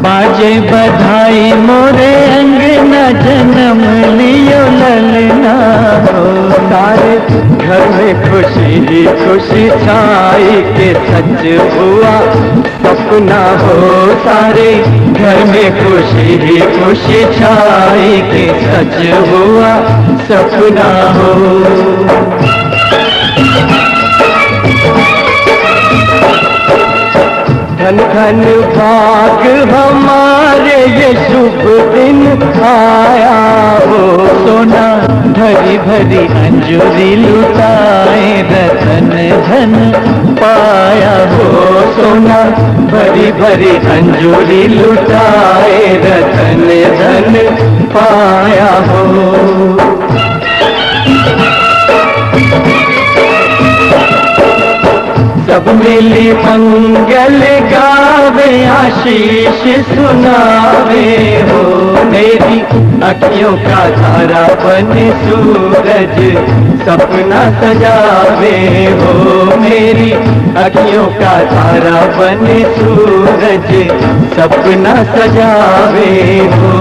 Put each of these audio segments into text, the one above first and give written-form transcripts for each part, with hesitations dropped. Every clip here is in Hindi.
बाजे बधाई मोरे अंगना जन्म लियो ललना हो। सारे घर में खुशी ही खुशी छाई के सच हुआ सपना हो। सारे घर में खुशी ही खुशी छाई के सच हुआ सपना हो। धन धन भाग हमारे ये शुभ दिन आया हो। सोना भरी भरी अंजूरी लुटाए रतन धन पाया हो। सोना भरी भरी अंजूरी लुटाए रतन धन पाया हो। सब मिली मंगल गावे आशीष सुनावे हो। मेरी अखियों का तारा बने सूरज सपना सजावे हो। मेरी अखियों का तारा बने सूरज सपना सजावे हो।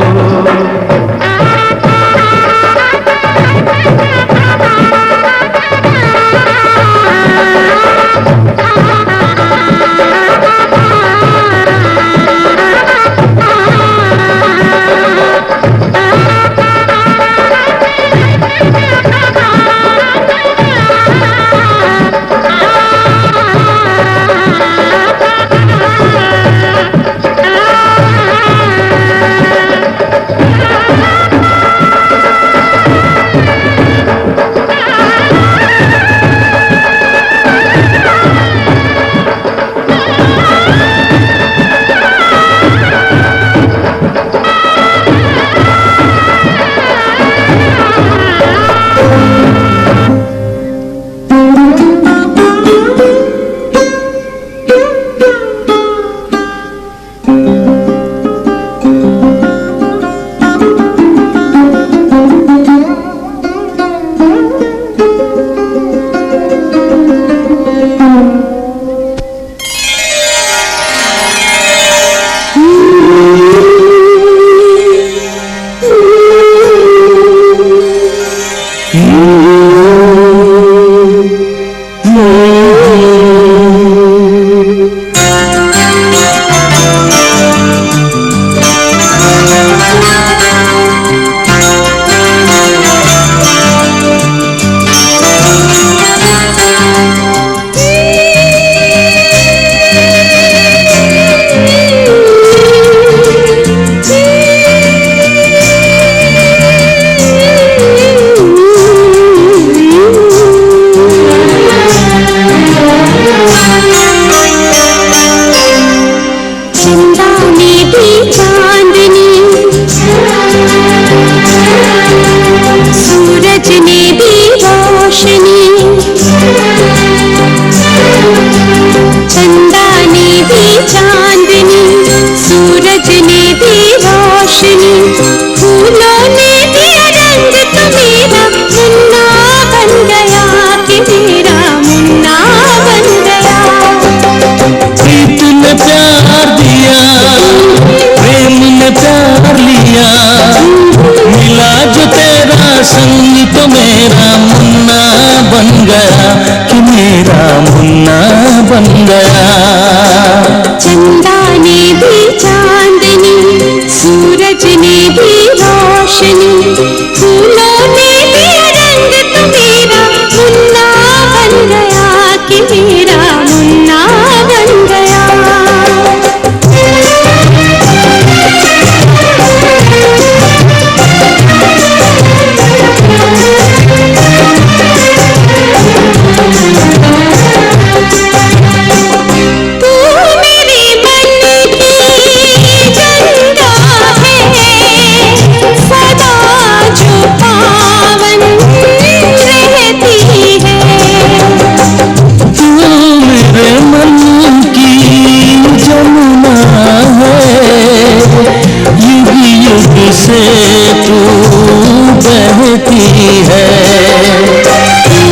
है।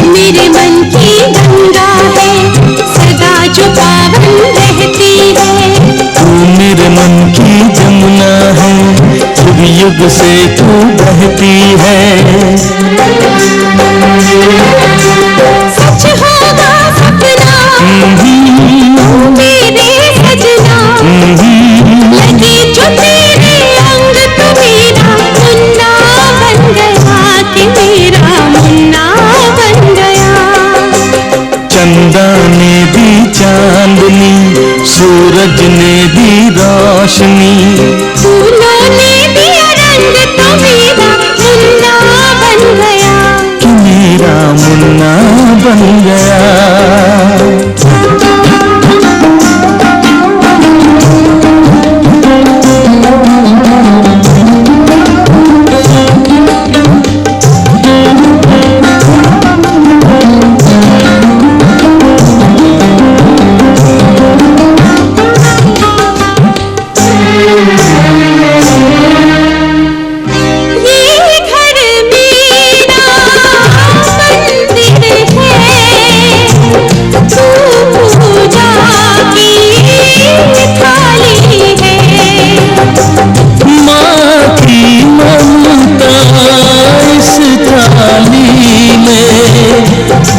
मेरे मन की गंगा है सदा जो पावन रहती है। तू मेरे मन की जमुना है युग युग से तू बहती है। सच होगा सपना मेरे सजना लगी जो तेरे अंग तो मेरा मुन्ना बन गया कि मेरा मुन्ना बन गया। चंदा ने दी चांदनी सूरज ने दी रोशनी फूलों ने दिया रंग तो मेरा मुन्ना बन गया कि मेरा मुन्ना बन गया।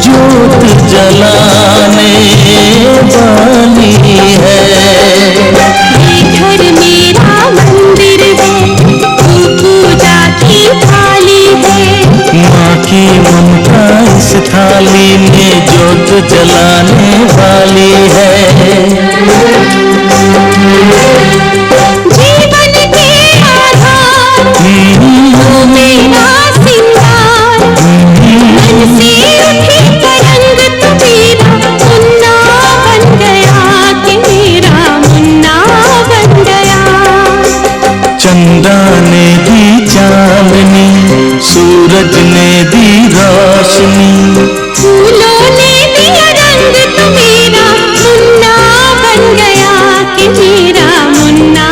जोत जलाने वाली है। ये घर मेरा मंदिर है तू पूजा की थाली है। माँ की ममता इस थाली में जोत जलाने वाली है। जीवन के आधार तू मेरा सिंगार मन से उठी तरंग तो मेरा मुन्ना बन गया कि मेरा मुन्ना बन गया। चंदा ने दी चांदनी सूरज ने दी रोशनी फूलों ने दिया रंग तो मेरा मुन्ना बन गया कि मेरा मुन्ना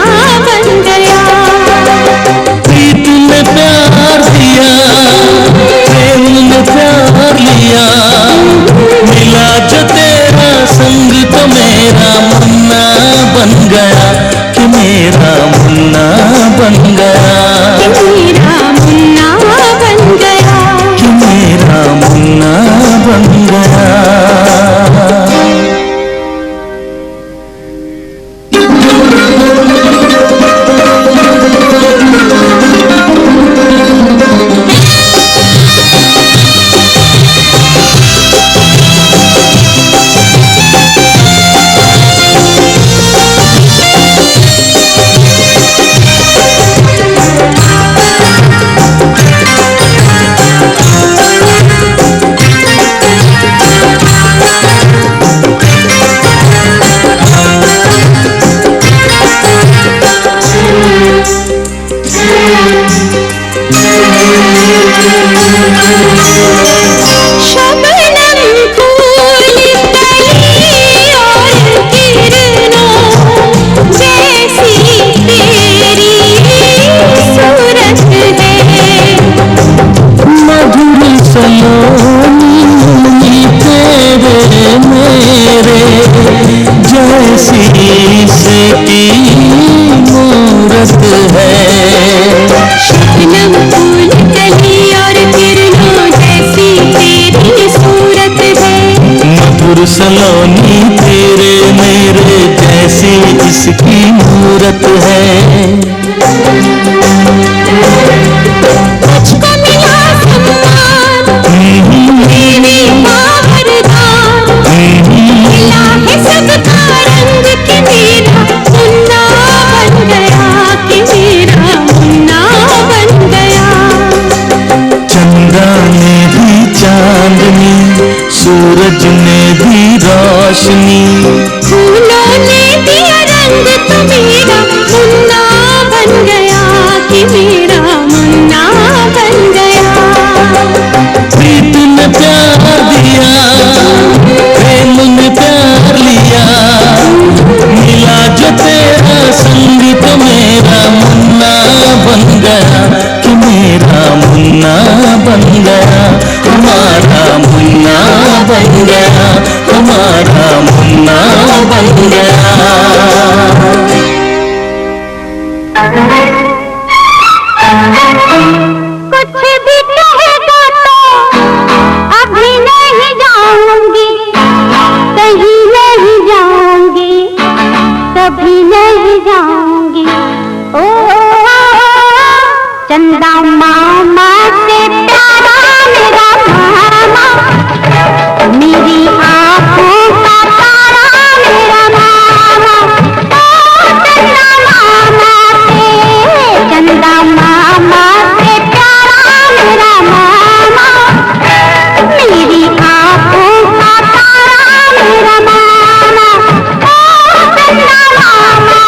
बन गया। प्रीत ने प्यार दिया प्रेम ने प्यार लिया मिला जो तेरा संग तो मेरा मुन्ना बन गया कि मेरा मुन्ना बन गया। कि मेरा मुन्ना बन गया कि मेरा मुन्ना बन गया। सलोनी तेरे मेरे जैसी इसकी मूरत है। मुझको मिला सम्मान मेरे माँ वरदान मिला है सबका रंग कि मेरा मुन्ना बन गया कि मेरा मुन्ना बन गया। चंदा ने दी चांदनी सूरज ने दी रोशनी फूलों ने दिया रंग तो मेरा मुन्ना बन गया कि मेरा मुन्ना बन गया। प्रीत ने प्यार दिया प्रेम ने प्यार लिया मिला जो तेरा संग तो मेरा मुन्ना बन गया कि मेरा मुन्ना बन बन गया, हमारा मुन्ना बन गया, हमारा मुन्ना बन गया। कुछ भी कहेगा तो अभी नहीं जाऊंगी, कहीं नहीं जाऊंगी, कभी नहीं जाऊंगी। ओ चंदा मामा से प्यारा मेरा मामा, मेरी आँखों का तारा मेरा मामा। ओ चंदा मामा से प्यारा मेरा मामा, मेरी आँखों का तारा मेरा मामा। ओ चंदा मामा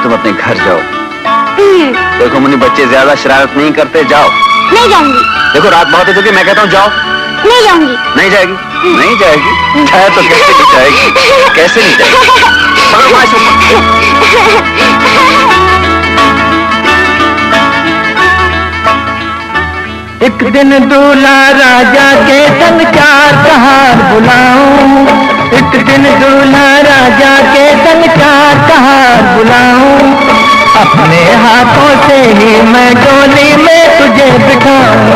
तुम अपने घर जाओ। देखो मुन्नी, बच्चे ज्यादा शरारत नहीं करते, जाओ। नहीं जाऊंगी। देखो रात बहुत हो चुकी, मैं कहता हूँ जाओ। नहीं जाऊंगी। नहीं जाएगी? नहीं जाएगी? जाए तो कैसे नहीं जाएगी? कैसे नहीं जाएगी? एक दिन दूल्हा राजा के संग चार कहार बुलाऊं, एक दिन दूल्हा राजा के संग चार कहार बुलाऊं, अपने हाथों से ही मैं डोली में तुझे बिठाऊं।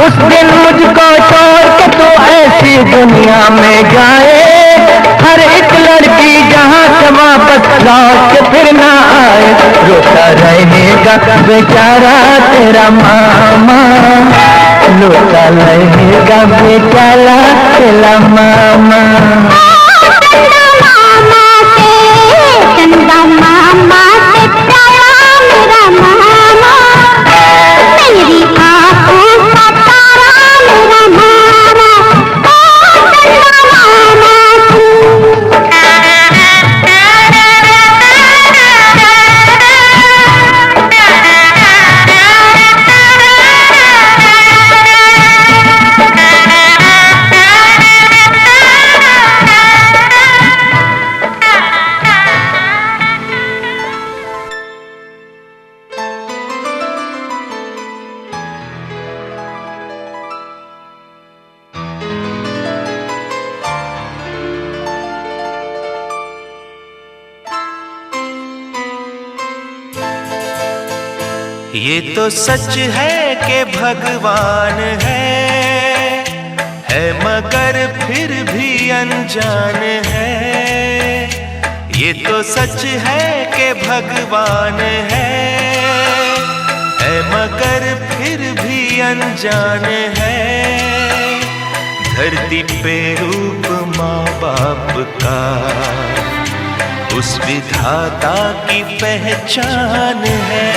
उस दिन मुझको छोड़ के तू ऐसी दुनिया में जाए, हर एक लड़की जहाँ से वापस लौट के फिर ना आए, रोता रहेगा बेचारा तेरा मामा, रोता रहेगा बेचारा तेरा मामा। चंदा मामा से प्यारा मेरा मामा, मेरी आँखों का तारा मेरा मामा। ओ चंदा मामा ये तो सच है कि भगवान है मगर फिर भी अनजान है। ये तो सच है कि भगवान है मगर फिर भी अनजान है। धरती पे रूप माँ बाप का उस विधाता की पहचान है।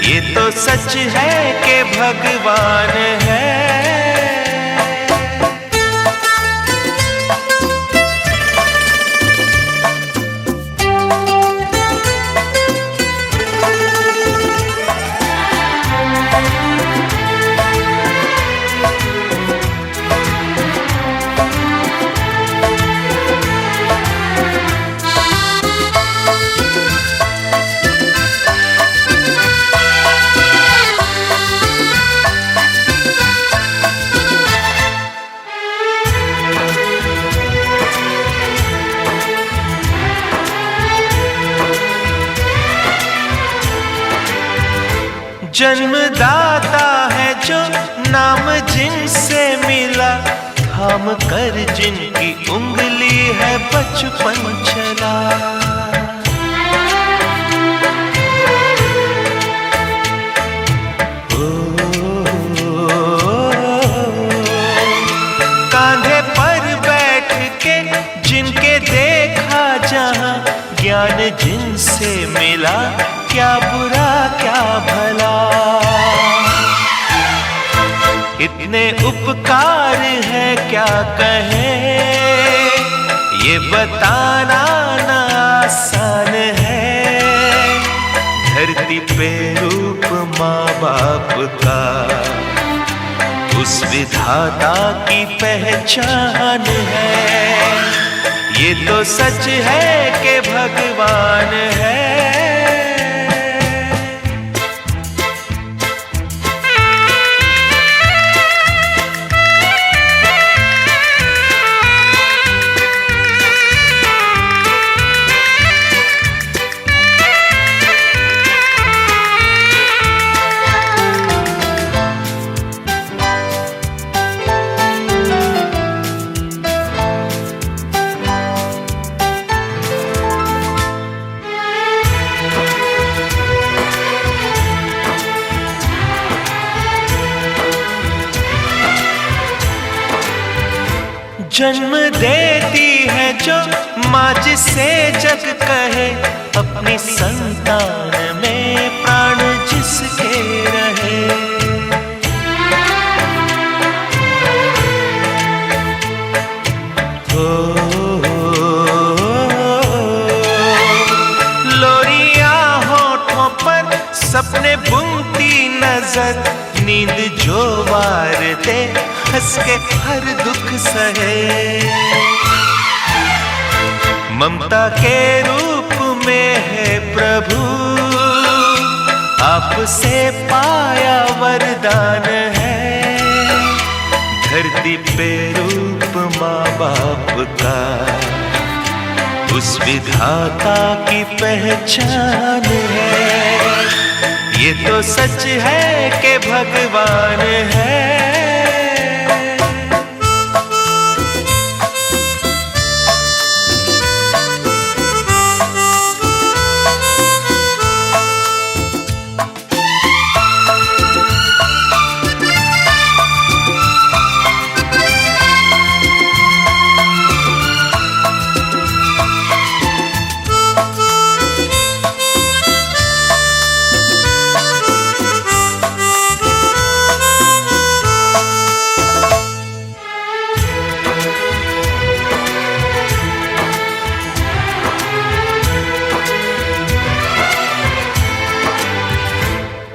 ये तो सच है कि भगवान है। जन्मदाता है जो नाम जिनसे मिला, थाम कर जिनकी उंगली है बचपन चला। कांधे पर बैठ के जिनके देखा जहां, ज्ञान जिनसे मिला क्या बुरा क्या भला। इतने उपकार है क्या कहें, ये बताना ना आसान है। धरती पे रूप माँ बाप का उस विधाता की पहचान है। ये तो सच है कि भगवान है। जन्म देती है जो माँ जिसे जग कहे, अपनी संतान में प्राण जिसके रहे। लोरिया होठों पर सपने बुनती नजर, नींद जो वार दे हंस के हर दुख सहे। ममता के रूप में है प्रभु, आपसे पाया वरदान है। धरती पे रूप माँ बाप का उस विधाता की पहचान है। ये तो सच है कि भगवान है।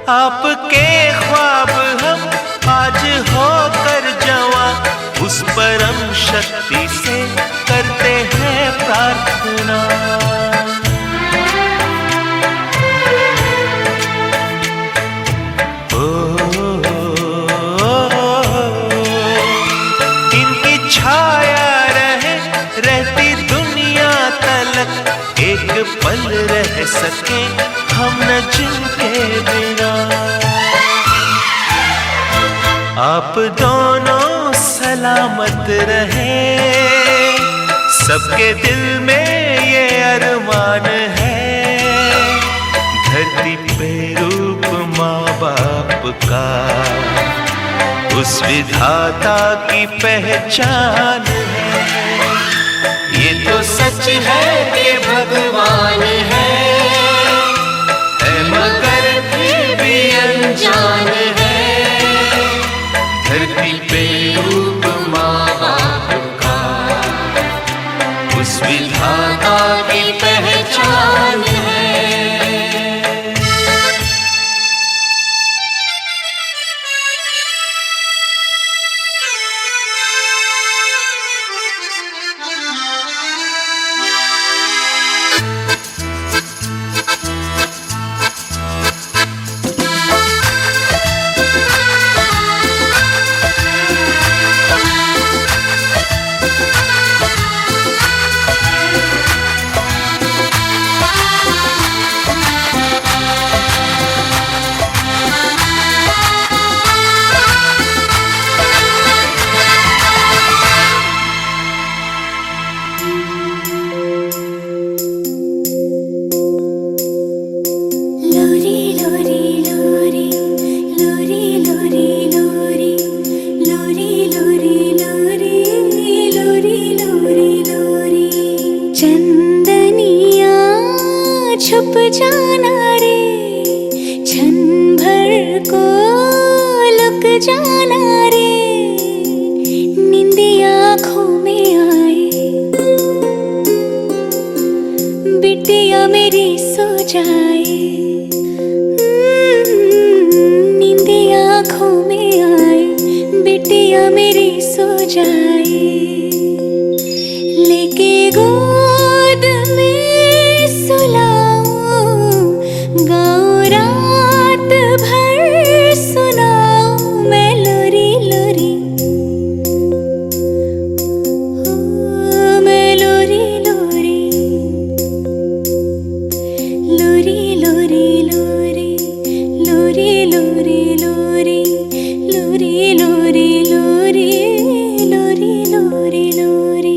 आपके ख्वाब हम आज होकर जवां, उस परम शक्ति से करते हैं प्रार्थना। इनकी छाया रहे रहती दुनिया तलक, एक पल रह सके हम न जिनके बिना। मत रहे। सबके दिल में ये अरमान है, धरती पे रूप माँ बाप का उस विधाता की पहचान है। ये तो सच है कि भगवान है मगर फिर भी अनजान है। धरती पे रूप माँ बाप का उस विधाता की पहचान है। छुप जाना रे, क्षण भर को लुक जाना रे, नींदी आँखों में आए, बिटिया मेरी सो जाए। नींदी आँखों में आए, बिटिया मेरी सो जाए। लेके गोद में गाँव रात भर सुनाओ मैं लोरी लोरी, मैं लोरी लोरी, लोरी लोरी लोरी, लोरी लोरी लोरी, लोरी लोरी लोरी, लोरी लोरी लोरी।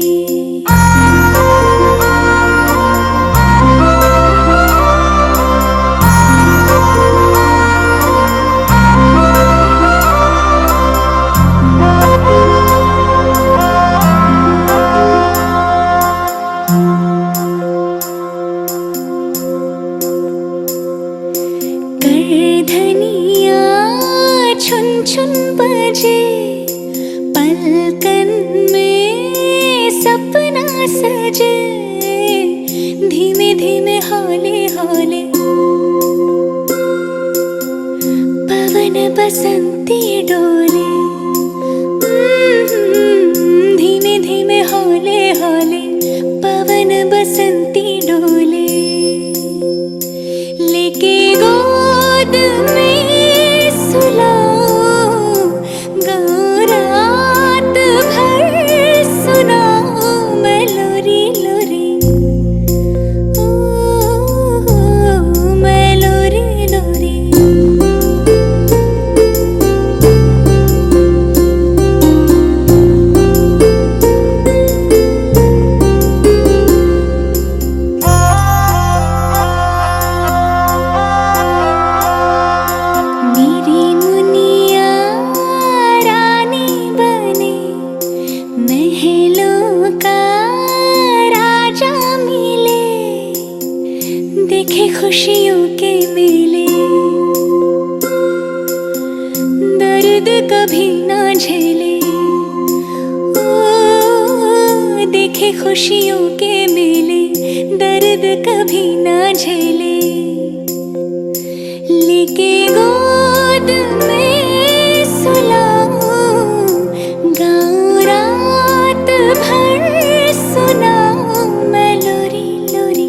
धनिया छुन छुन बजे, पलकन में सपना सजे, धीमे धीमे हौले हौले पवन बसंती डोले। धीमे धीमे हौले हौले पवन बसंती डोले। लेके गोद में सुलाओ गाँव रात भर सुनाओ मैं लोरी लोरी, मैं लोरी लोरी। खुशियों के मेले, दर्द कभी ना झेले। ओ देखे खुशियों के मेले, दर्द कभी ना झेले। लेके गोद में सुलाओ गाँव रात भर सुनाओ मैं लोरी लोरी,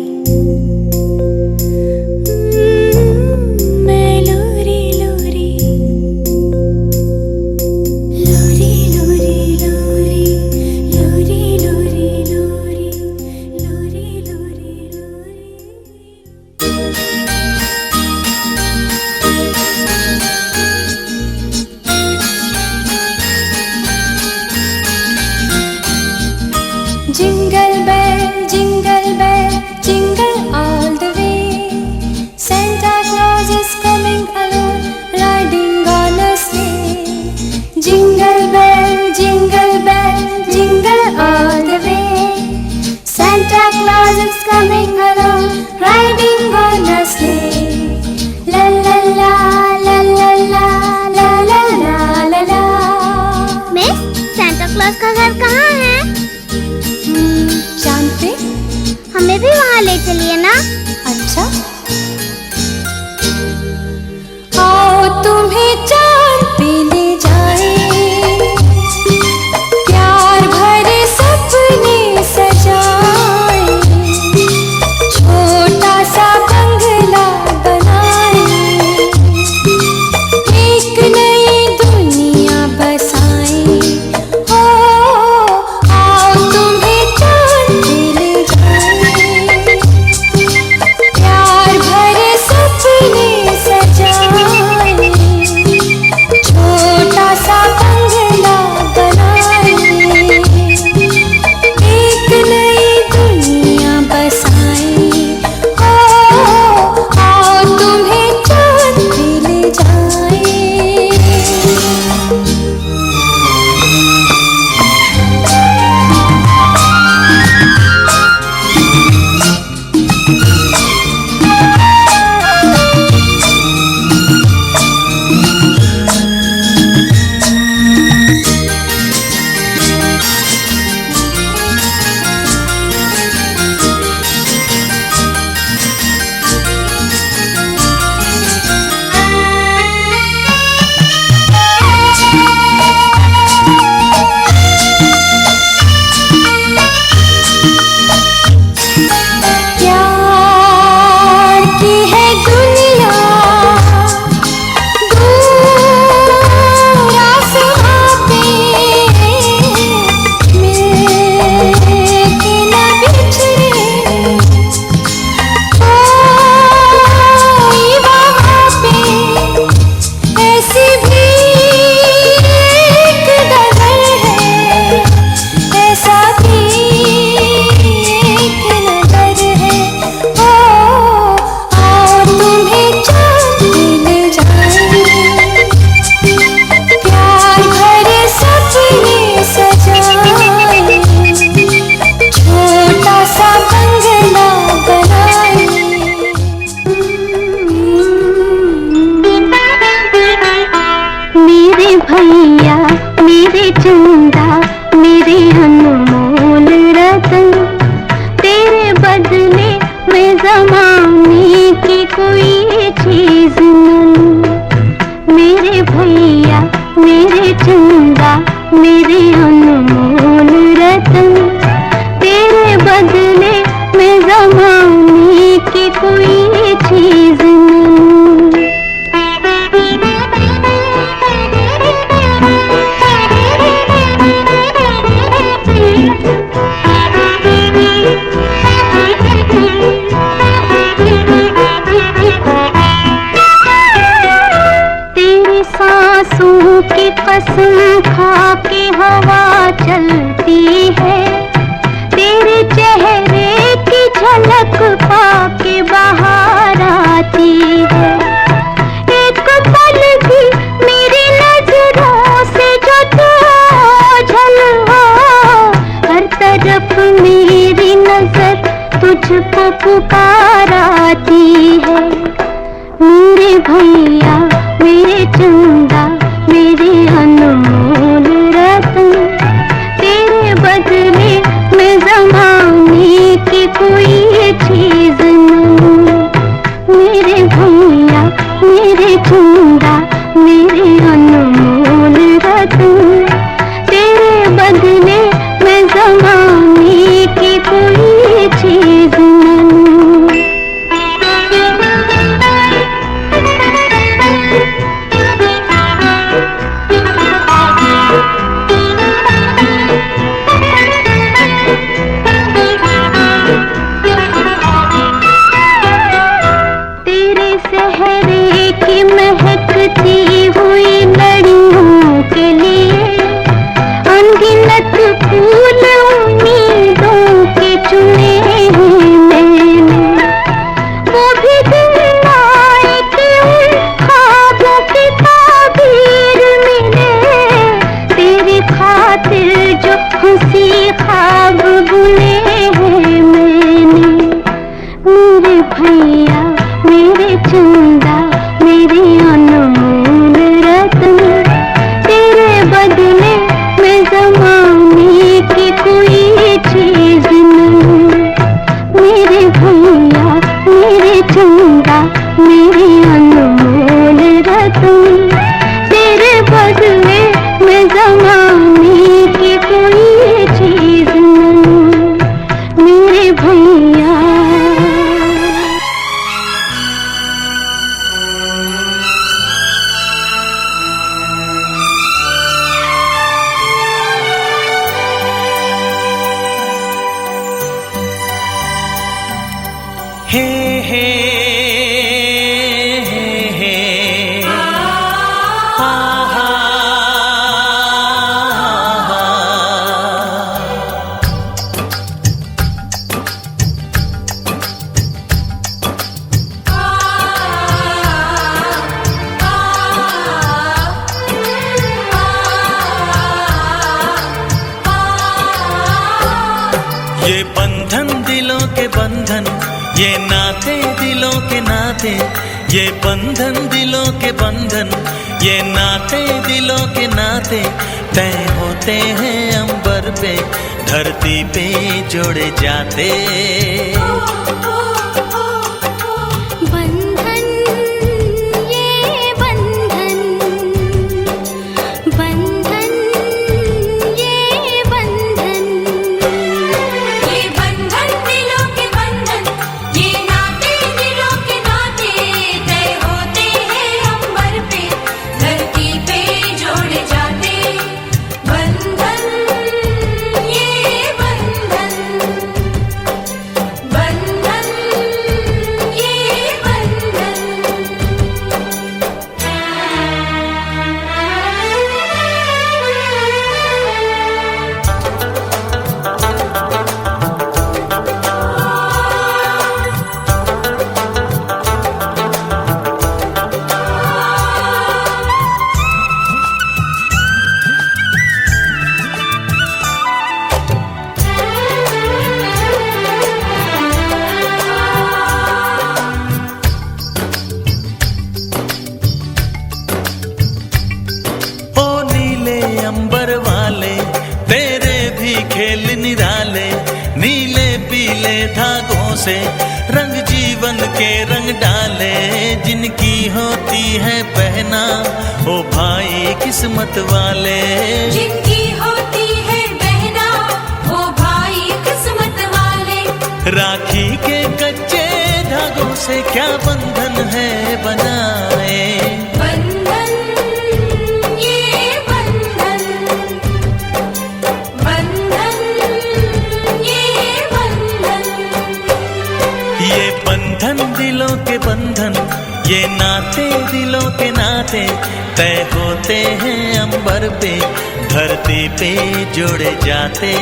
उसका घर कहाँ है? चांद पे। हमें भी वहाँ ले चलिए ना। अच्छा, आओ तुम्हें चांद पे ले जाए, प्यार भरे सपने सजाए, छोटा सा बंगला बनाए, एक नई दुनिया बसाए। ओ आओ तुम्हें चांद पे ले जाए, प्यार भरे सपने सजाए, छोटा सा बंगला बनाए, एक नई दुनिया बसाए। ओ आओ तुम्हें चांद पे ले जाए। प्यार की है दुनिया दूर आसमां पे, मिलके न बिछड़े कोई वहाँ पे। ऐसी भी एक डगर है, ऐसा भी एक नजर है। ओ आओ तुम्हें चांद पे ले जाए, प्यार भरे सपने सजाए, छोटा सा बंगला बनाए। मेरे भैया मेरे चंदा मेरे अनमोल रतन, तेरे बदले मैं ज़माने की कोई चीज न लूं। मेरे भैया मेरे चंदा मेरे अनमोल रतन, तेरे बदले मैं ज़माने की कोई चीज न लूं। तेरी सांसों की कसम खा के हवा चलती है, तेरे चेहरे की झलक पाके बाहर आती है। एक पल भी मेरी नजरों से जो तू ओझल हो, हर तरफ मेरी नजर तुझको पुकार आती है। मेरे भैया मेरे चंदा मेरे अनमोल रतन, तेरे बदले मैं ज़माने की कोई चीज न लूं। मेरे भैया मेरे चंदा मेरे अनमोल रतन, तेरे बदले मैं ज़माने की कोई चीज न लूं। बंधन, ये नाते दिलों के नाते, ये बंधन दिलों के बंधन, ये नाते दिलों के नाते तय होते हैं अंबर पे, धरती पे जोड़े जाते। से रंग जीवन के रंग डाले, जिनकी होती है पहना ओ भाई किस्मत वाले, जिनकी होती है बहना ओ भाई किस्मत वाले। राखी के कच्चे धागों से क्या बंधन है बनाए, बंधन ये बंधन, बंधन ये बंधन, ये बंधन दिलों के बंधन, ये नाते दिलों के नाते तय होते हैं अंबर पे, धरती पे जोड़े जाते।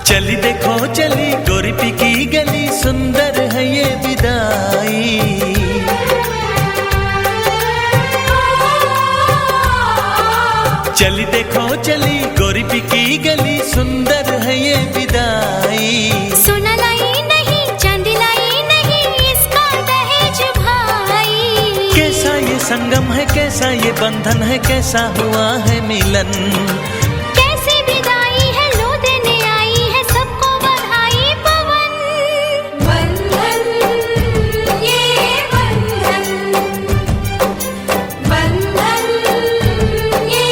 चली देखो चली गोरीपी की गली, सुंदर है ये विदाई, चली देखो चली गोरीपी की गली, सुंदर है ये विदाई। सोना लाई नहीं चांदी लाई नहीं, इसका दहेज भाई। कैसा ये संगम है, कैसा ये बंधन है, कैसा हुआ है मिलन, कैसी विदाई है लो देने आई है, सबको बधाई पवन। बंधन ये बंधन, बंधन ये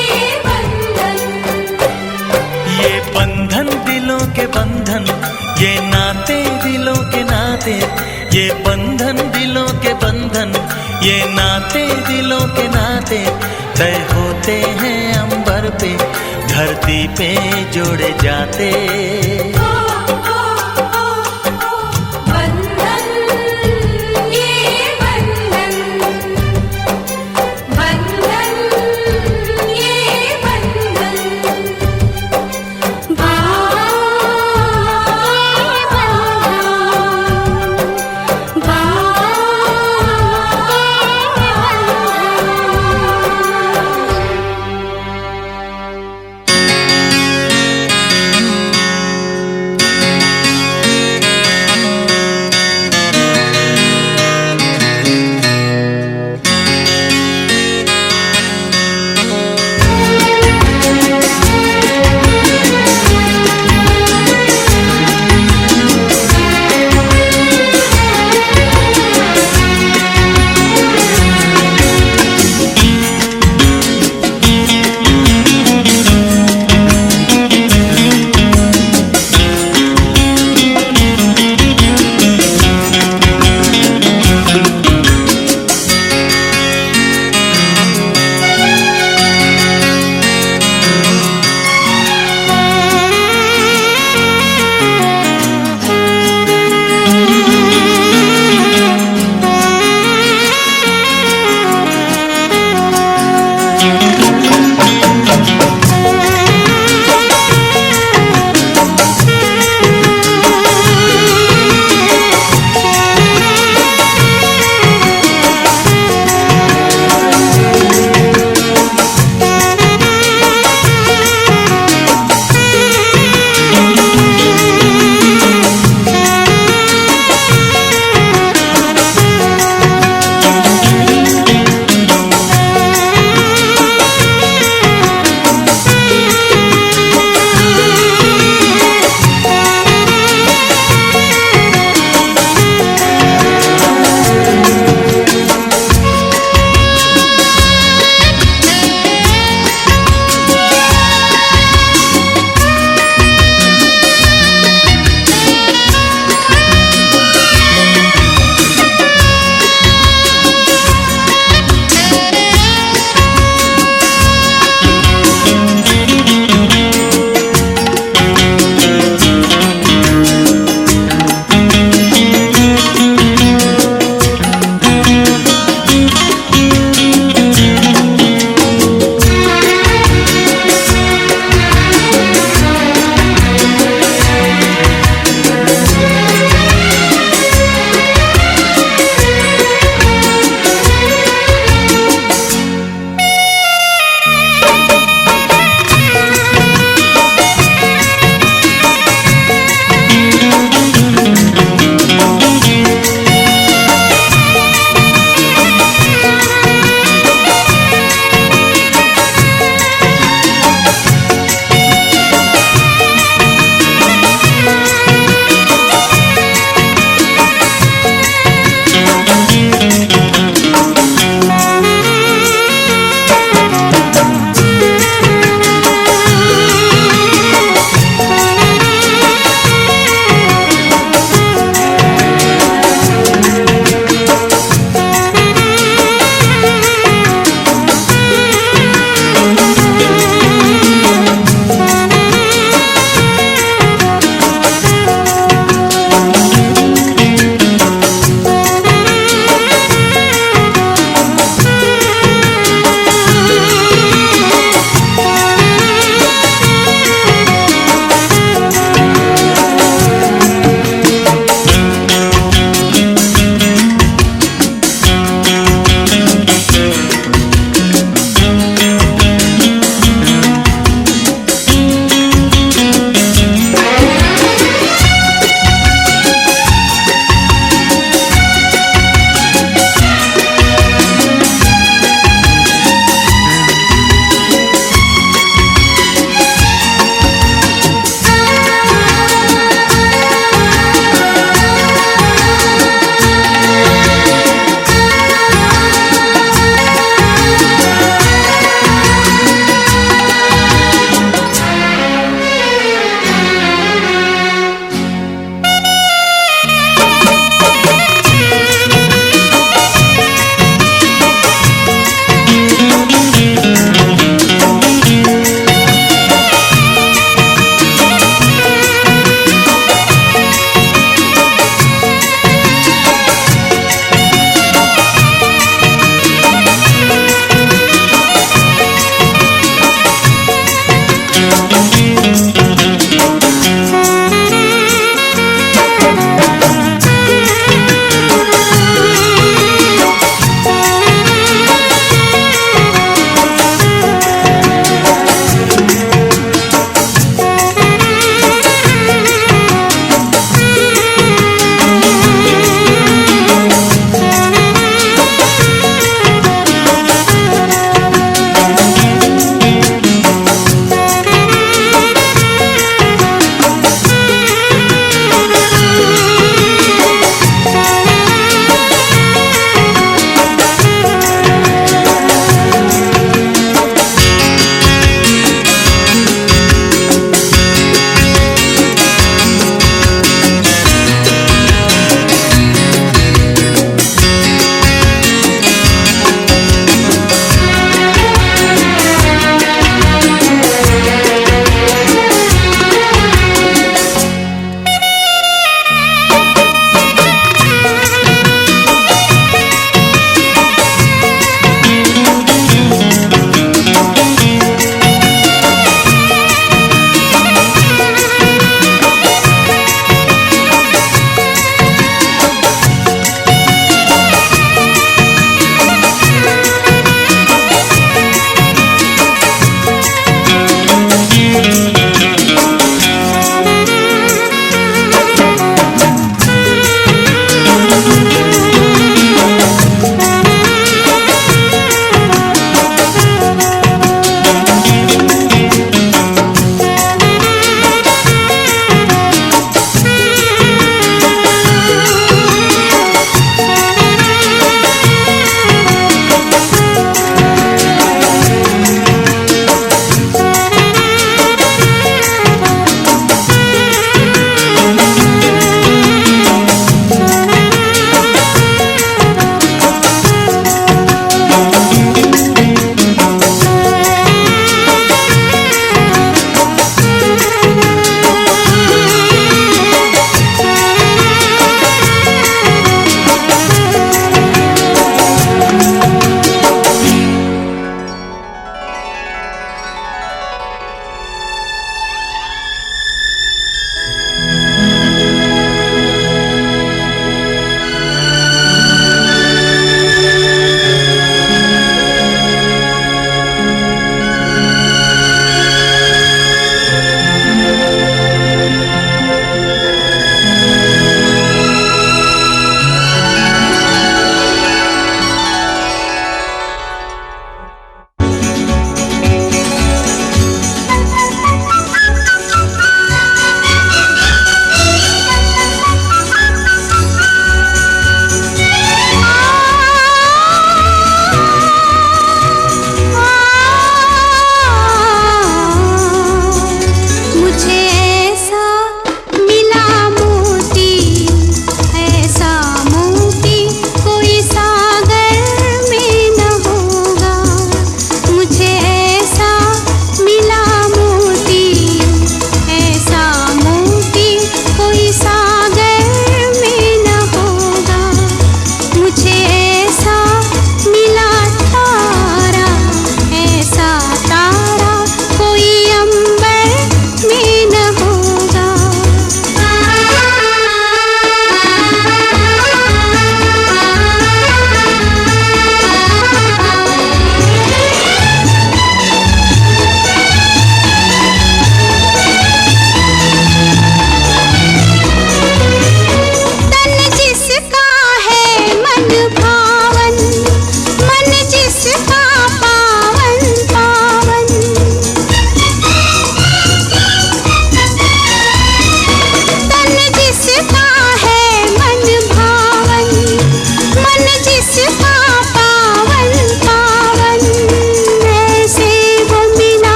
बंधन, ये बंधन दिलों के बंधन, ये नाते दिलों के नाते, ये बंधन दिलों के बंधन, ये नाते दिलों के नाते तय होते हैं अंबर पे, धरती पे जोड़े जाते। बंधन ये बंधन, बंधन ये बंधन,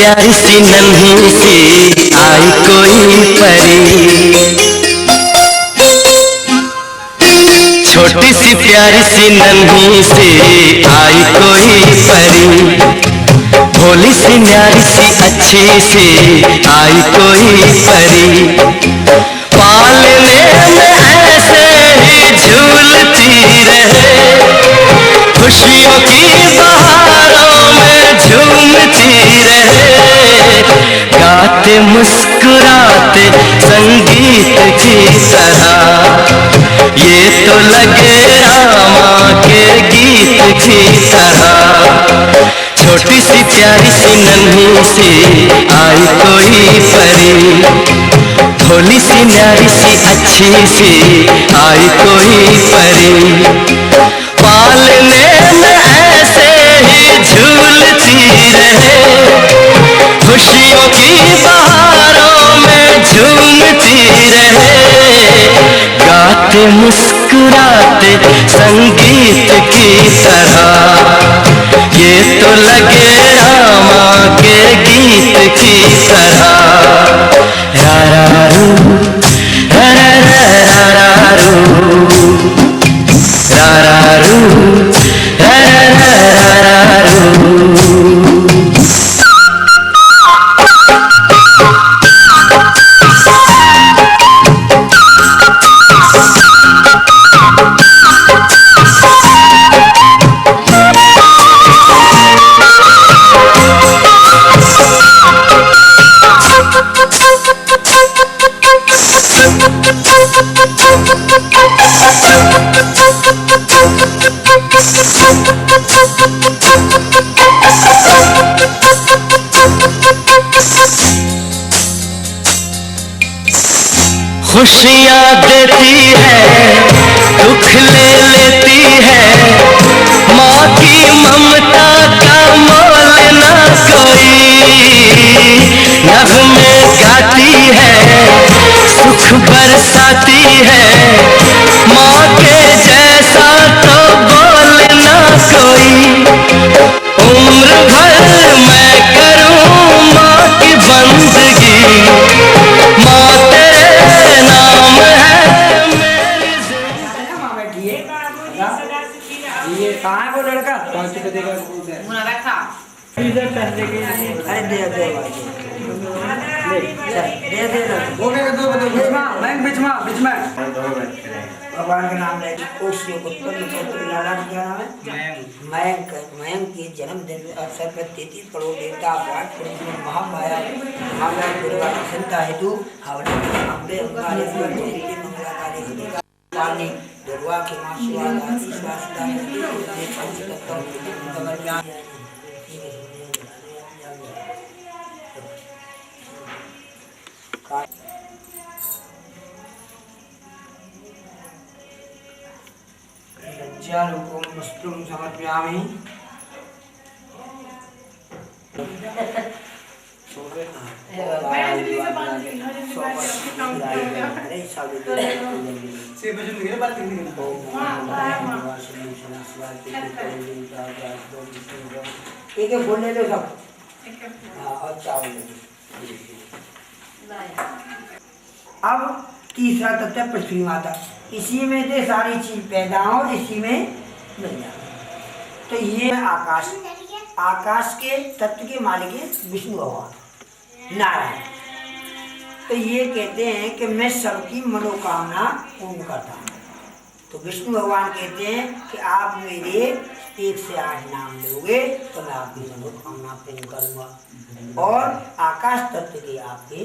प्यारी सी नन्ही सी आई कोई परी, छोटी सी प्यारी सी नन्ही सी आई कोई परी, भोली सी न्यारी सी अच्छी सी आई कोई परी, पालने में ऐसे ही झूलती रहे, खुशियों की बहारों में झूमती रहे, गाते मुस्कुराते संगीत की तरह, ये तो लगे रामा के गीत की तरह, छोटी सी प्यारी सी नन्ही सी आई कोई परी, भोली सी न्यारी सी अच्छी सी आई कोई परी, पालने में ऐसे ही झूलती रहे, खुशियों की बहारों में झूमती रहे, गाते मुस्कुराते संगीत की तरह, ये तो लगे रामा के गीत की तरह, रारारू रारारू रारारू रारारू। खुशियाँ देती है दुख ले लेती है, माँ की ममता का मोल ना कोई, नगमे गाती है सुख बरसाती है, माँ के जैसा तो बोल ना कोई, उम्र भर मैं करूँ माँ की बंदगी, माँ तेरे नाम है मेरी जिंदगी। ये कहाँ है वो लड़का? कौन सी को देगा? अरे दे दे वो क्या दो बदो बीच में भगवान का नाम लेके कोशियों उत्पन्न पुत्र लाला क्या नाम है? मयंक के जन्मदिन अवसर पर 33 करोड़ देवता अपराध पुरुष महामाया दुर्गा प्रसन्नता हेतु हवना अम्बे उंगारे मंगलाकारी पानी दुर्गा के लज्जारूपं वस्त्रं समर्पयामि। एक एक बोलने दो सब। और चावल अब तीसरा तत्व है पृथ्वी माता, इसी में से सारी चीज पैदा हो और इसी में मिल जाए। तो ये आकाश, आकाश के तत्व के मालिक है विष्णु भगवान नारायण। तो ये कहते हैं कि मैं सबकी मनोकामना पूर्ण करता हूँ। तो विष्णु भगवान कहते हैं कि आप मेरे 1 से 8 नाम लोगे तो मैं आपकी मनोकामना पूर्ण करूँगा। और आकाश तत्व के आपके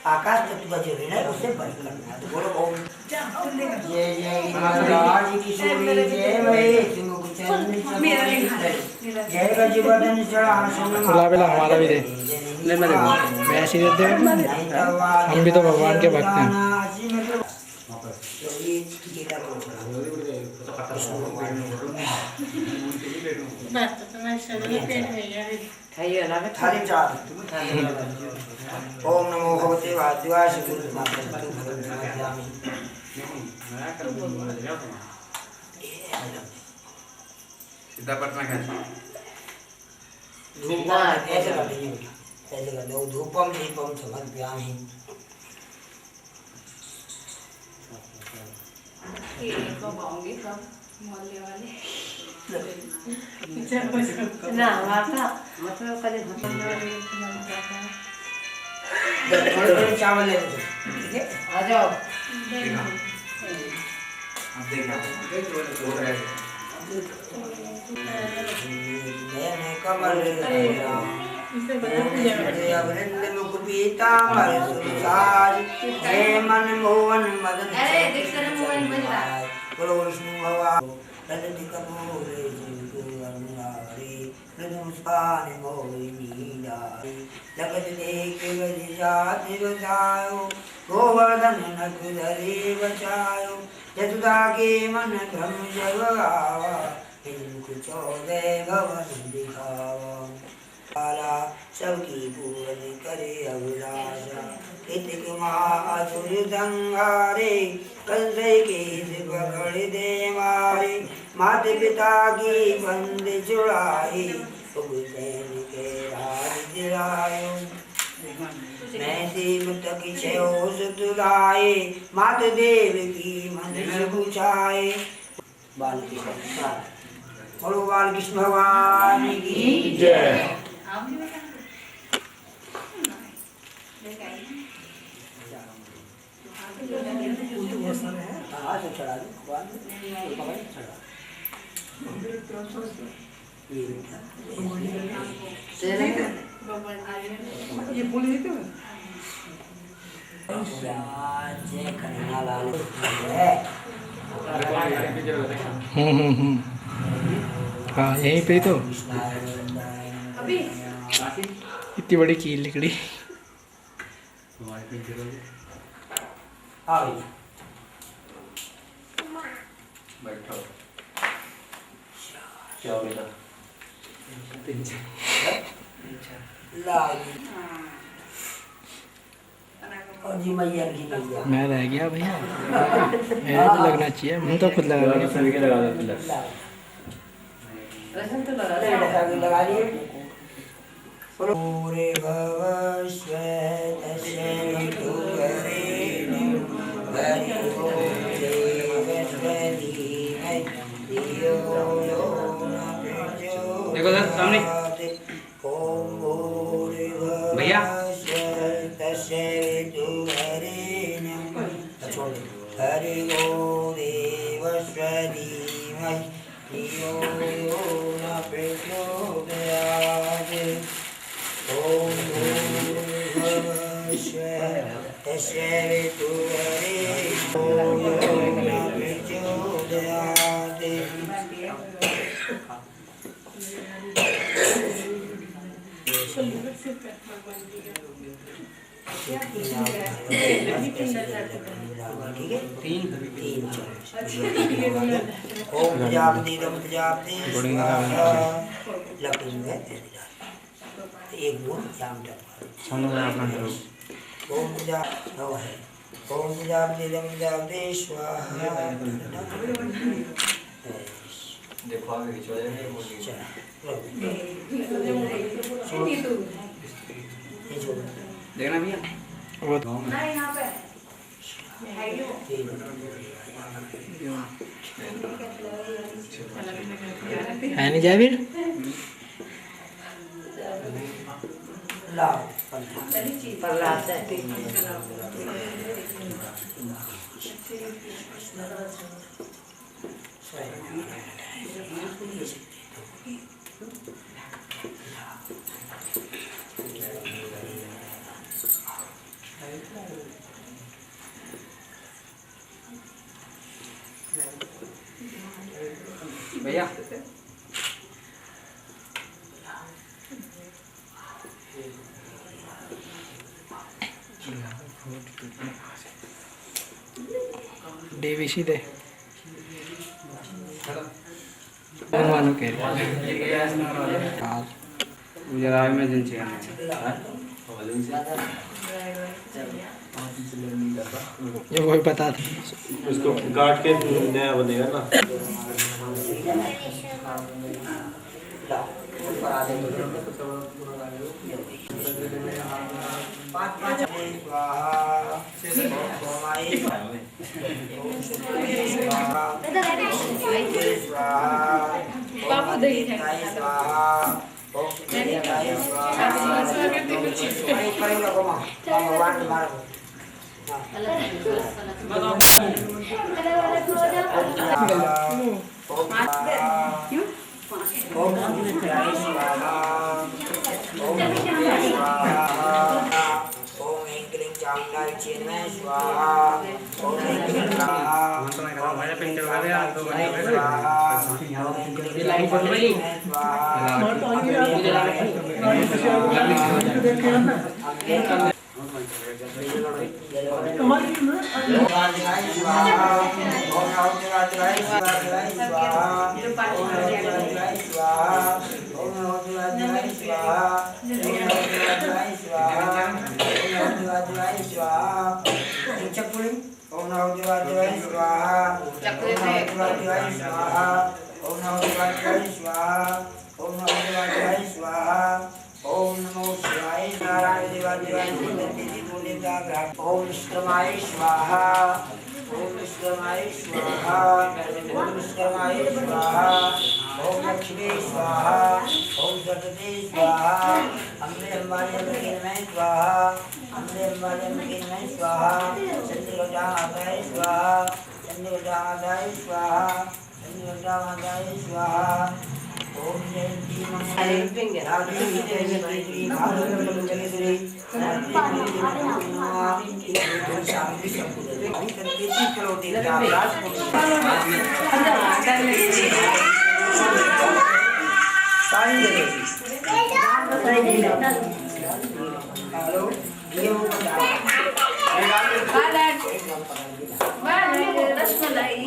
आकाश तत्व का जो ऋण है उसे बंद करना है। तो बोलो ओम जय जय राज किशोरी जय वै जय गजवर्धन चढ़ासन हमारा भी दे ले, मैं ऐसे ही देते हैं, हम भी तो भगवान के भक्त हैं। ओम नमो भगवते वासुदेवाय धूपम ऐसे कर देंगे बेटा, ऐसे कर दो, धूपम दीपम समर्पयामि। थोड़े थोड़े चावल ले लो, ठीक है? आ जाओ। मैंने कमल अवृंद मुख पीताम्बर सुसाज, जय मन मोहन मदन बोलो विष्णु भगवान ललित कपूरे मुस्कान मोहिनी डारी, जगत देख बज जाति बचायो, गोवर्धन नख धरे बचायो, यशोदा के मन भ्रम जग गावा, मुख चौदह भवन दिखावा, काला सबकी पूरन करे अभिलाषा, हित असुर संहारे, कंसे के पकड़ दे मारे, माता पिता की बंद छुड़ाई, हुसैन के राज दिलायो, मैं देव तक छो सुतुलाए, मात देव की मन बुझाए। बालकृष्ण बोलो बालकृष्ण भगवान की जय। चढ़ा ये फूल देते हो हाँ यहीं पे तो इतनी बड़ी कील निकली। बैठो क्या बेटा मैं रह गया भैया, मेरे तो लगना चाहिए, हम तो खुद लगा लेंगे। सभी के लगा देते लगा लिए। पूरे भव श्वेत शैलु वरेण्यं भर्गो देवस्य धीमहि धियो यो न प्रचोदयात्। देखो सर सामने ओम भूरे भव श्वेत शैलु वरेण्यं भर्गो देवस्य धीमहि धियो यो न प्रचोदयात्। ओम भूर्भुवः स्वः तत्सवितुर्वरेण्यं यो न प्रचोदयात्। ओम प्रजापति दम प्रजापति स्वाहा। लक्ष्मी है एक गुण जाम टप ओम प्रजा है ओम प्रजापति दम प्रजापति स्वाहा। देखो आगे देखना भैया वो है नहीं जाबिर भैया डेविसी दे मानो कह जरा इमरजेंसी है ये वही बता दे इसको काट के नया बनेगा ना। करा देंगे। पाँच पाँच स्वाहा ओमाई स्वाहा स्वाहा स्वाहा ओम जय स्वाहा भगवान मारो ओम जय स्वाहा ओम एक क्लीं चामुंडाय चिन्मय स्वाहा ओम एक क्लीं स्वाहा मेरे पिक्चर वाले आ तो बने लाइव बोल रही चकुली ओम नमो देवाय स्वाहा चकुली देवाय स्वाहा ओम नमो देवाय स्वाहा ओम नमो देवाय स्वाहा ओम नमो शिवाय नारायण देवाय ओम विश्रमाय स्वाहा ओम विश्रमाय स्वाहा ओम विश्रमाय स्वाहा ओम लक्ष्मी स्वाहा ओम सरस्वती स्वाहा अम्बे अम्बाले में स्वाहा अम्बे अम्बाले में स्वाहा चंद्रगढ़ा माताय स्वाहा चंद्रगढ़ा माताय स्वाहा चंद्रगढ़ा माताय स्वाहा ओम जयंती मंगले राधे जयंती भागवत जगदीश्वरी शांति संपूर्ण करो देवता हेलो ये रसमलाई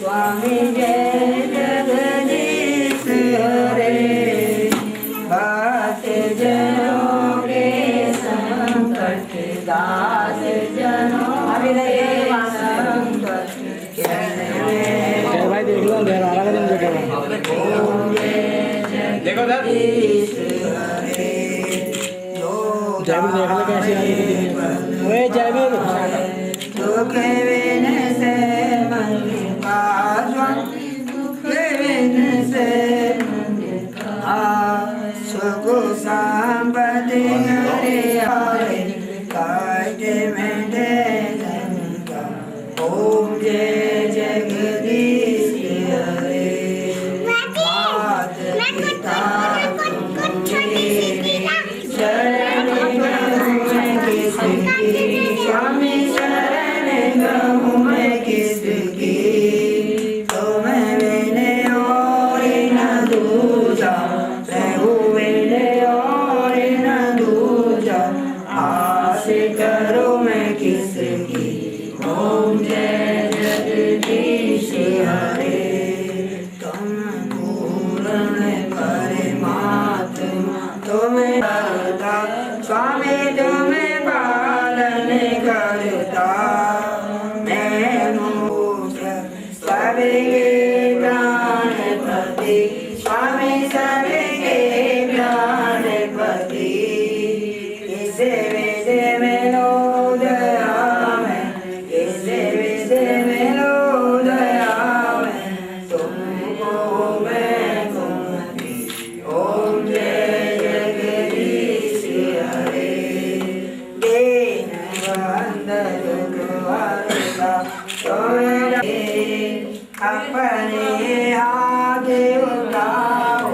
स्वामी जय जगदीश हरे भक्त जनों के संकट दास जनों के संकट भाई देख लो देर आ रहा है देखो जगदीश हरे जयवीर देख लो कैसी आ रही है ओए जयवीर दुख विन से मन का दुख विन से सुख संपत्ति हरे हरे काट में दे ओम जय जगदीश हरे मात पिता शरण मैं किसकी स्वामी शरण मैं किसकी तुम्हें मैंने और न दूजा प्रभु मैंने और न दूजा आस करो मैं किसकी ओम जय जगदीश हरे तुम पूर्ण परमात्मा तुम्हें करता स्वामी तुम्हें पालन करता मैं मुझ सबके प्राणपति स्वामी सबके प्राणपति इसे विधि में लो दया में इसे विधि में लो दया में तुमको मैं कुमति ओम जय जगदीश हरे दीन बंधु दुखहर्ता तुम्हें अपने हाथ उठाओ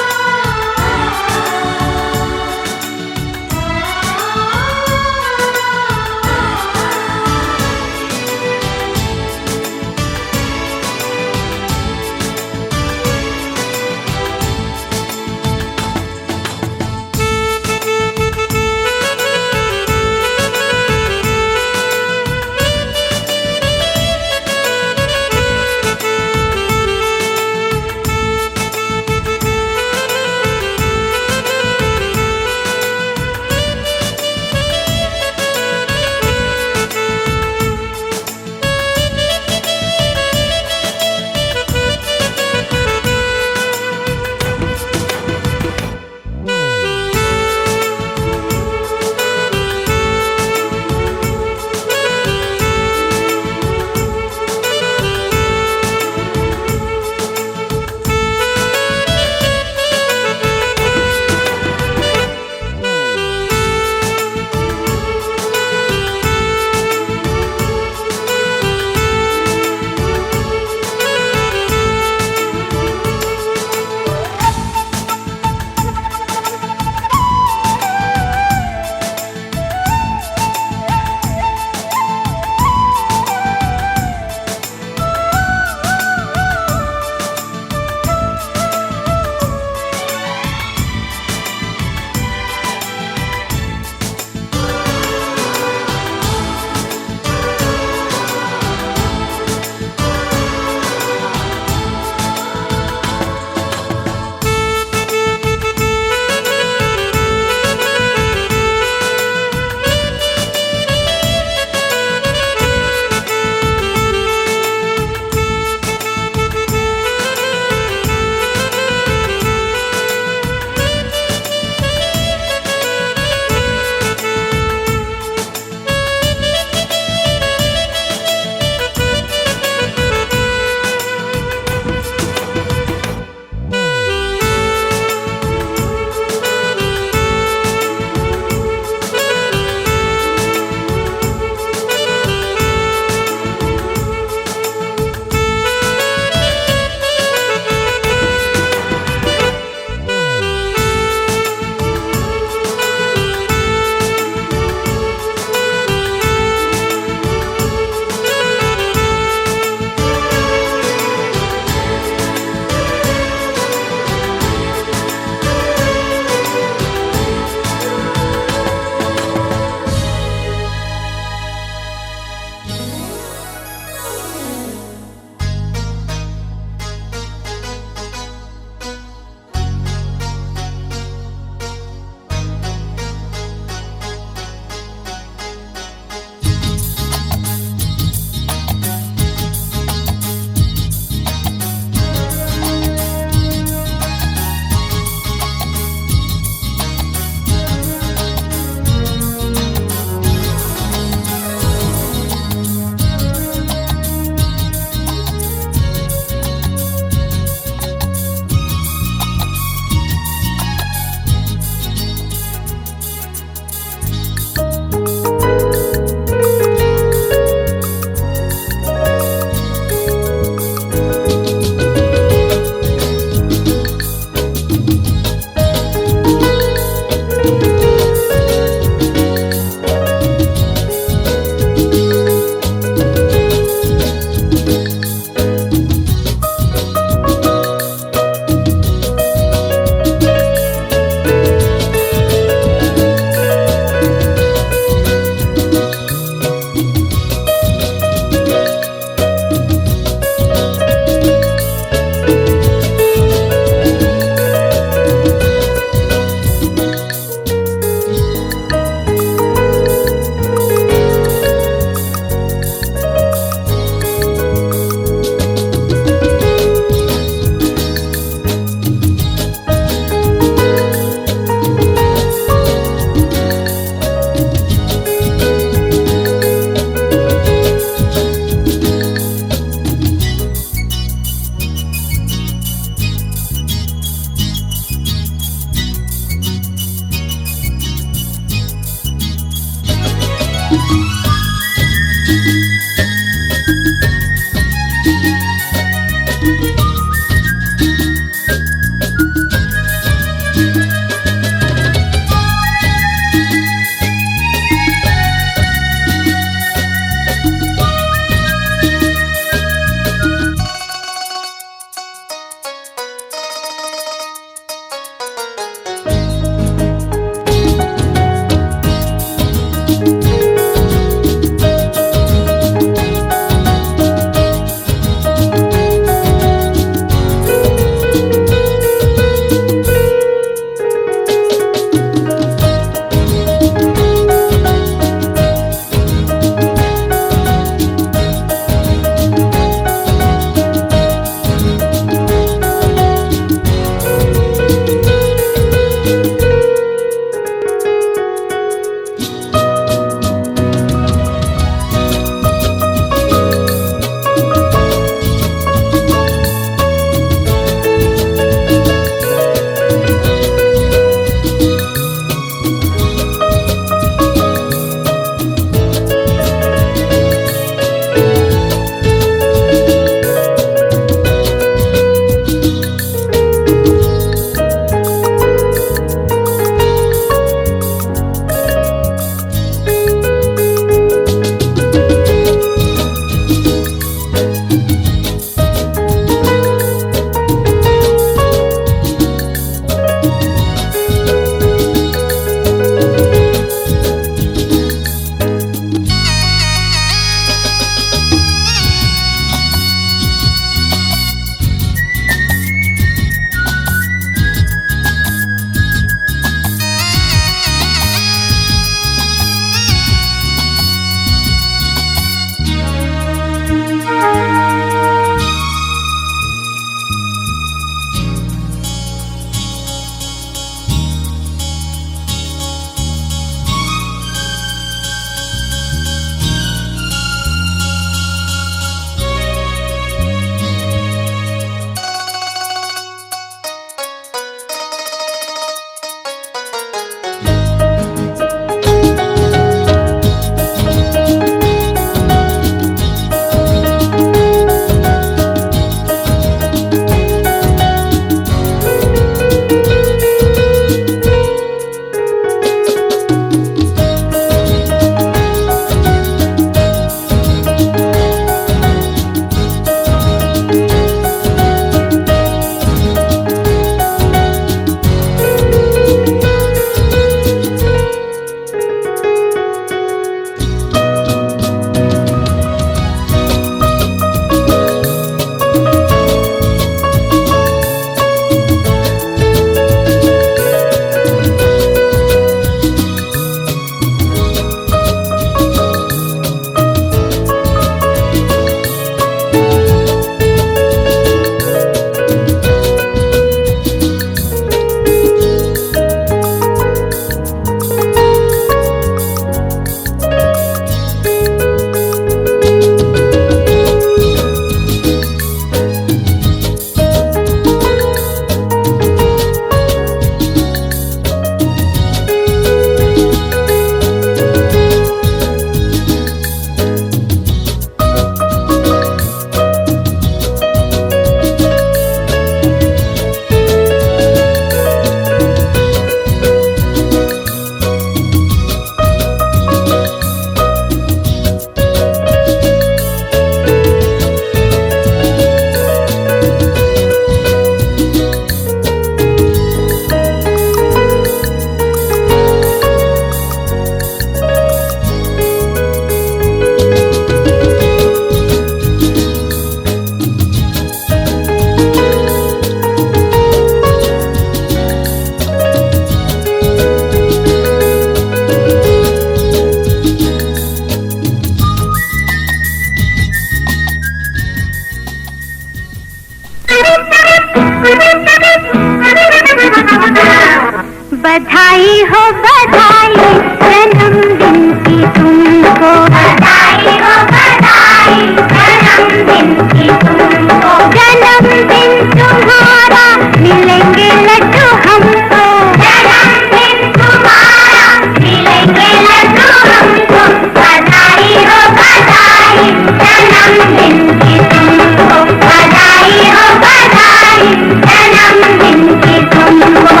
बधाई हो बधाई जन्मदिन की तुमको, बधाई हो बधाई जन्मदिन की तुमको, जन्मदिन तुम्हारा मिलेंगे लड्डू हमको, जन्मदिन तुम्हारा मिलेंगे लड्डू हमको, बधाई हो बधाई जन्मदिन की तुमको, बधाई हो बधाई जन्मदिन की तुमको।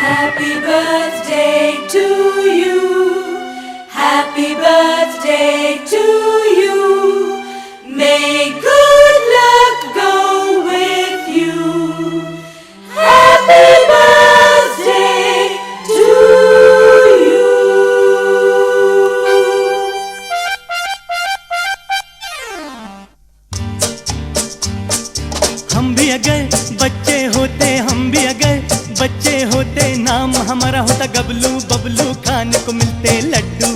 Happy birthday to you. Happy birthday to you. May good luck go with you. Happy birthday to you. हम भी अगर बच्चे होते, हम भी अगर बच्चे होते, नाम हमारा होता गबलू, बबलू खाने को मिलते लड्डू,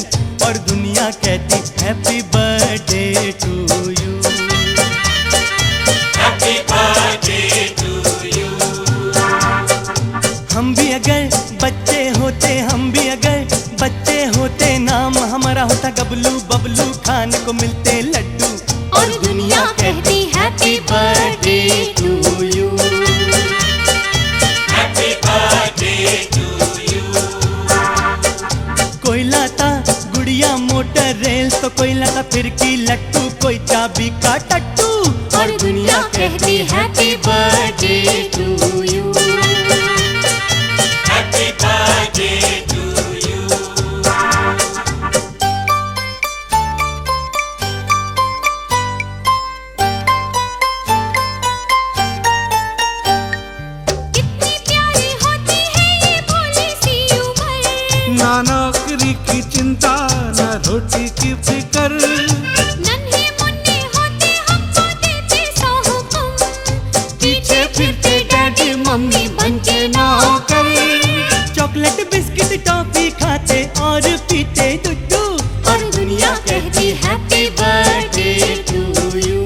और दुनिया कहती happy birthday to you, happy birthday to you. हम भी अगर बच्चे होते, हम भी अगर बच्चे होते, नाम हमारा होता गबलू, बबलू खाने को मिलते लड्डू, और दुनिया कहती happy birthday to you, happy birthday to you. कोई लाता गुड़िया मोटर रेल, तो कोई लाता फिरकी लट्टू, कोई चाबी का टट्टू, और दुनिया कहती happy birthday to you, happy birthday to you. ना नौकरी की चिंता, ना रोटी की फिकर, नन्हे मुन्ने होते हमको देते सौ हुक्म, पीछे फिरते डैडी मम्मी बनके नौकर, चॉकलेट बिस्किट टॉफी खाते और पीते दूध, और दुनिया कहती happy birthday to you,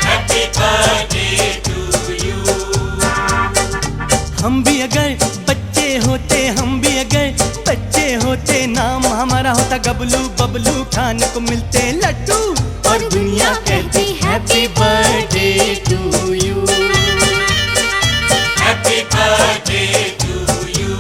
happy birthday to you. हम भी अगर बच्चे होते, हम भी अगर बच्चे होते, नाम हमारा होता गबलू, बबलू खाने को मिलते लड्डू, और दुनिया कहती happy birthday to you, happy birthday to you.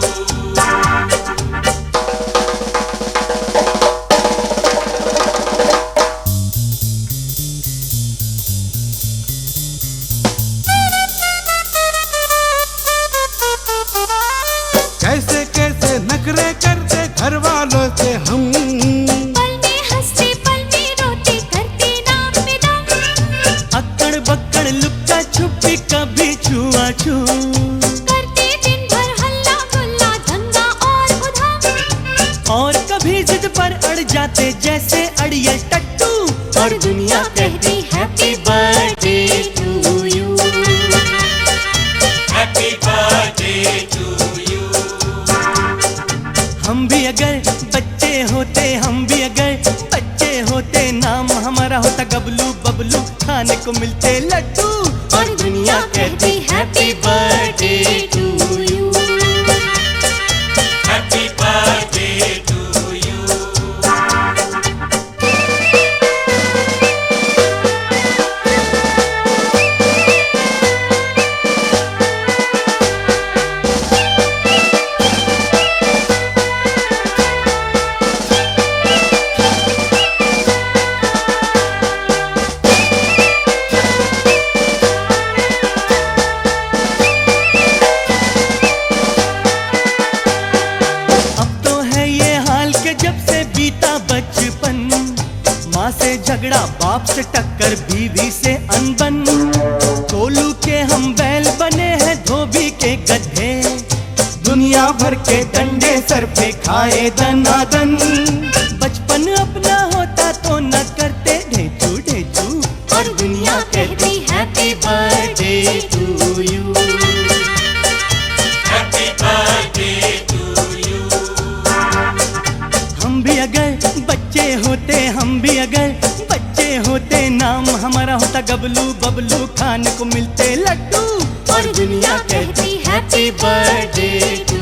कैसे कैसे नखरे करते घर वालों से हम, पल में हंसते पल में रोते करते नाम पे दम, अक्कड़ बक्कड़ लुक्का छुपी कभी छुआ छू, करते दिन भर हल्ला गुल्ला दंगा और उधम, और कभी जिद पर अड़ जाते जैसे अड़ियल टट्टू, और दुनिया कहती happy birthday to you, happy birthday to you. हम भी अगर बच्चे होते, हम भी अगर बच्चे होते, नाम हमारा होता गबलू, बबलू खाने को मिलते लड्डू, और दुनिया कहती happy birthday to you, happy birthday to you. माँ से झगड़ा, बाप से टक्कर, बीवी से अनबन, कोलू के हम बैल बने हैं धोबी के गधे, दुनिया भर के डंडे सर पे खाए दनादन। बचपन अपना होता तो न करते ढेचू ढेचू, और दुनिया कहती happy birthday to you, happy birthday to you. हम भी अगर बच्चे होते, हम भी अगर बच्चे होते, नाम हमारा होता गबलू बबलू, खाने को मिलते लड्डू, और दुनिया कहती हैप्पी बर्थडे।